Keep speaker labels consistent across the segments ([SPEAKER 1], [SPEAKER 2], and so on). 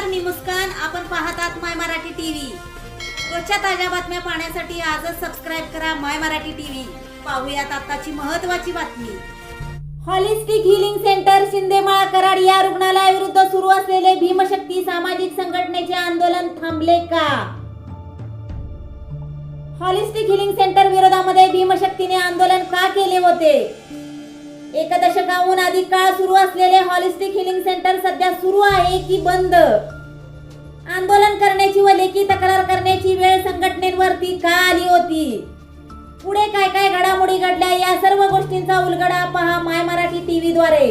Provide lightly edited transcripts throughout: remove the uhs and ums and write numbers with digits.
[SPEAKER 1] नमस्कार, मी मुस्कान. आपण पाहत आहात माय मराठी टीव्ही. रोजच्या ताज्या बातम्या पाहण्यासाठी आजच सबस्क्राईब करा माय मराठी टीव्ही. पाहूयात आताची महत्त्वाची बातमी. हॉलिस्टिक हिलिंग सेंटर शिंदेमाळा कराड या रुग्णालयाविरुद्ध सुरू असलेले भीमशक्ती सामाजिक संघटनेचे आंदोलन थांबले का? हॉलिस्टिक हिलिंग सेंटर विरोधामध्ये भीमशक्तीने आंदोलन का केले होते? एक दशकाहून अधिक काळ सुरू असलेले हॉलिस्टिक हिलिंग सेंटर सध्या सुरू आहे की बंद? आंदोलन करण्याची व लेखी तक्रार करण्याची वेळ संघटनेवरती का आली होती? पुढे काय काय घडामोडी घडल्या या सर्व गोष्टींचा उलगडा पहा माय मराठी टीव्ही द्वारे.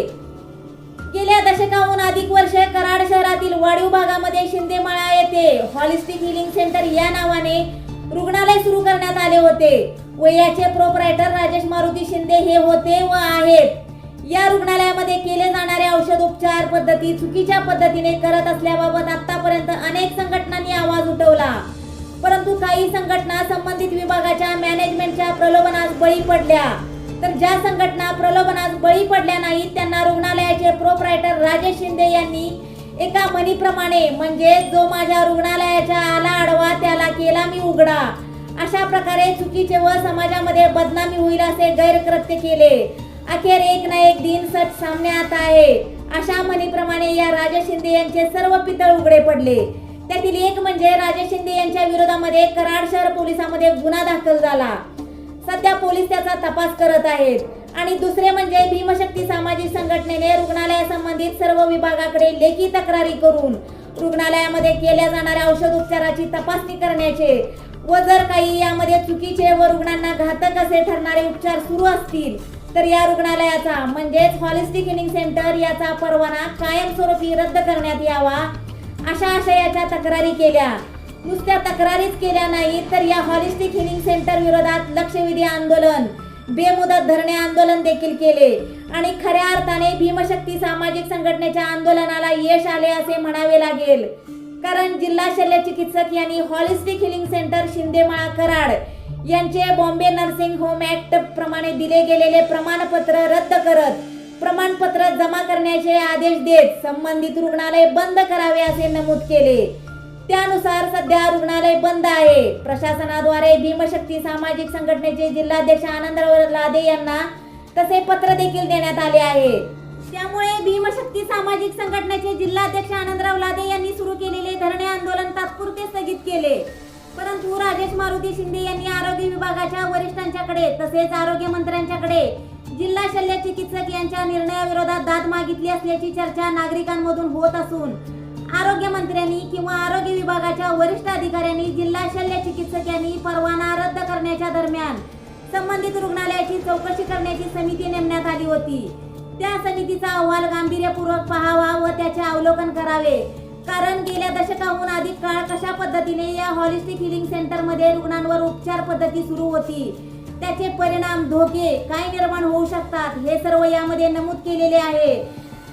[SPEAKER 1] गेल्या दशकाहून अधिक वर्षे कराड शहरातील वाढीव भागामध्ये शिंदेमाळा येथे हॉलिस्टिक हिलिंग सेंटर या नावाने रुग्णालय सुरू करण्यात आले होते व याचे प्रोप्रायटर राजेश मारुती शिंदे हे होते व आहेत. या रुग्णालयामध्ये केले जाणारे औषध उपचार पद्धती चुकीच्या पद्धतीने करत असल्याबाबत आतापर्यंत अनेक संघटनांनी आवाज उठवला, परंतु काही संघटना संबंधित विभागाच्या मॅनेजमेंटच्या प्रलोभनास बळी पडल्या. तर ज्या संघटना प्रलोभनास बळी पडल्या नाहीत त्यांना रुग्णालयाचे प्रोप्रायटर राजेश शिंदे यांनी एका म्हणीप्रमाणे, म्हणजे जो माझ्या रुग्णालयाच्या आला आडवा त्याला केला मी उघडा, अशा प्रकारे चुकीचे व समाजामध्ये बदनामी होईल असे गैरकृत्य केले. अखेर एक ना एक दिन सच सामने आता आहे, अशा म्हणीप्रमाणे या राजेश शिंदे यांचे सर्व पितळ उघडे पडले. त्यातील एक म्हणजे राजेश शिंदे यांच्या विरोधामध्ये कराड शहर पोलिसांमध्ये गुन्हा दाखल झाला. सध्या पोलीस त्याचा तपास करत आहेत. आणि दुसरे म्हणजे भीमशक्ती सामाजिक संघटनेने रुग्णालयासंबंधित सर्व विभागाकडे लेखी तक्रारी करून रुग्णालयामध्ये केल्या जाणाऱ्या औषध उपचाराची तपासणी करण्याचे व जर काही यामध्ये चुकीचे व रुग्णांना घातक असे ठरणारे उपचार सुरू असतील तर या रुग्णालयाचा म्हणजेच हॉलिस्टिक हिलिंग सेंटर याचा परवाना कायमस्वरूपी रद्द करण्यात यावा, अशा आशयाच्या तक्रारी केल्या. नुसत्या तक्रारीच केल्या नाहीत तर या हॉलिस्टिक हिलिंग सेंटर विरोधात लक्षवेधी आंदोलन, बेमुदत धरणे आंदोलन देखील केले आणि खऱ्या अर्थाने भीमशक्ती सामाजिक संघटनेच्या आंदोलनाला यश आले असे म्हणावे लागेल. कारण जिल्हा शल्य चिकित्सक यांनी हॉलिस्टिक हिलिंग सेंटर शिंदेमाळा कराड यांचे बॉम्बे नर्सिंग होम ऍक्ट प्रमाणे दिले गेलेले प्रमाणपत्र रद्द करत प्रमाणपत्र जमा करण्याचे आदेश देत संबंधित रुग्णालय बंद करावे असे नमूद केले. त्यानुसार सध्या रुग्णालय बंद आहे. प्रशासनाद्वारे भीमशक्ती सामाजिक संघटनेचे जिल्हाध्यक्ष आनंदराव लादे यांना तसे पत्र देखील देण्यात आले आहे. त्यामुळे भीमशक्ती सामाजिक संघटनेचे जिल्हाध्यक्ष आनंदराव लादे यांनी सुरू केलेले धरणे आंदोलन तात्पुरते स्थगित केले. परंतु राजेश मारुती शिंदे यांनी आरोग्य विभागाच्या वरिष्ठांच्याकडे तसेच आरोग्य मंत्र्यांच्याकडे जिल्हा शल्य चिकित्सक यांच्या निर्णयाविरोधात दाद मागितली असल्याची चर्चा नागरिकांमधून होत असून आरोग्य मंत्र्यांनी किंवा आरोग्य विभागाच्या वरिष्ठ अधिकाऱ्यांनी जिल्हा शल्य चिकित्सक यांनी परवाना रद्द करण्याच्या दरम्यान संबंधित रुग्णालयाची चौकशी करण्याची समिती नेमण्यात आली होती. त्या समितीचा अहवाल गांभीर्यपूर्वक पाहावा व त्याचे अवलोकन करावे. कारण गेल्या दशकाहून अधिक काळ कशा पद्धतीने या हॉलिस्टिक हिलिंग सेंटर मध्ये रुग्णांवर उपचार पद्धती सुरू होती, त्याचे परिणाम धोके काय निर्माण होऊ शकतात हे सर्व यामध्ये नमूद केलेले आहे.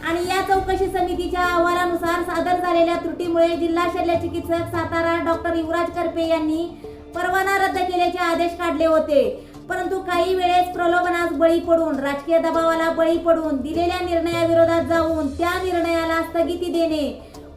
[SPEAKER 1] आणि या चौकशी समितीच्या अहवालानुसार सादर झालेल्या त्रुटीमुळे जिल्हा शल्य चिकित्सक सातारा डॉक्टर युवराज करपे यांनी परवाना रद्द केल्याचे आदेश काढले होते. परंतु काही वेळेस प्रलोभनास बळी पडून, राजकीय दबावाला बळी पडून दिलेल्या निर्णयाविरोधात जाऊन त्या निर्णयाला स्थगिती देणे,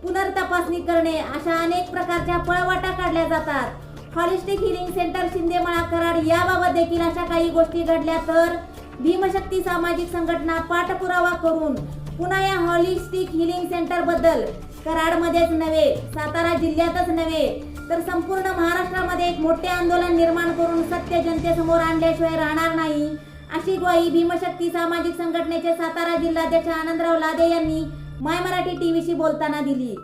[SPEAKER 1] पुनर्तपासणी करणे अशा अनेक प्रकारच्या पळवाटा काढल्या जातात. हॉलिस्टिक हिलिंग सेंटर शिंदेमाळा कराड याबाबत देखील अशा काही गोष्टी घडल्या तर भीमशक्ती सामाजिक संघटना पाठपुरावा करून पुन्हा या हॉलिस्टिक हिलिंग सेंटर बद्दल कराडमध्येच नव्हे, सातारा जिल्ह्यातच नव्हे तर संपूर्ण महाराष्ट्रामध्ये एक मोठे आंदोलन निर्माण करून सत्य जनतेसमोर आणल्याशिवाय राहणार नाही, अशी ग्वाही भीमशक्ती सामाजिक संघटनेचे सातारा जिल्हाध्यक्ष आनंदराव लादे यांनी माय मराठी टीव्हीशी बोलताना दिली.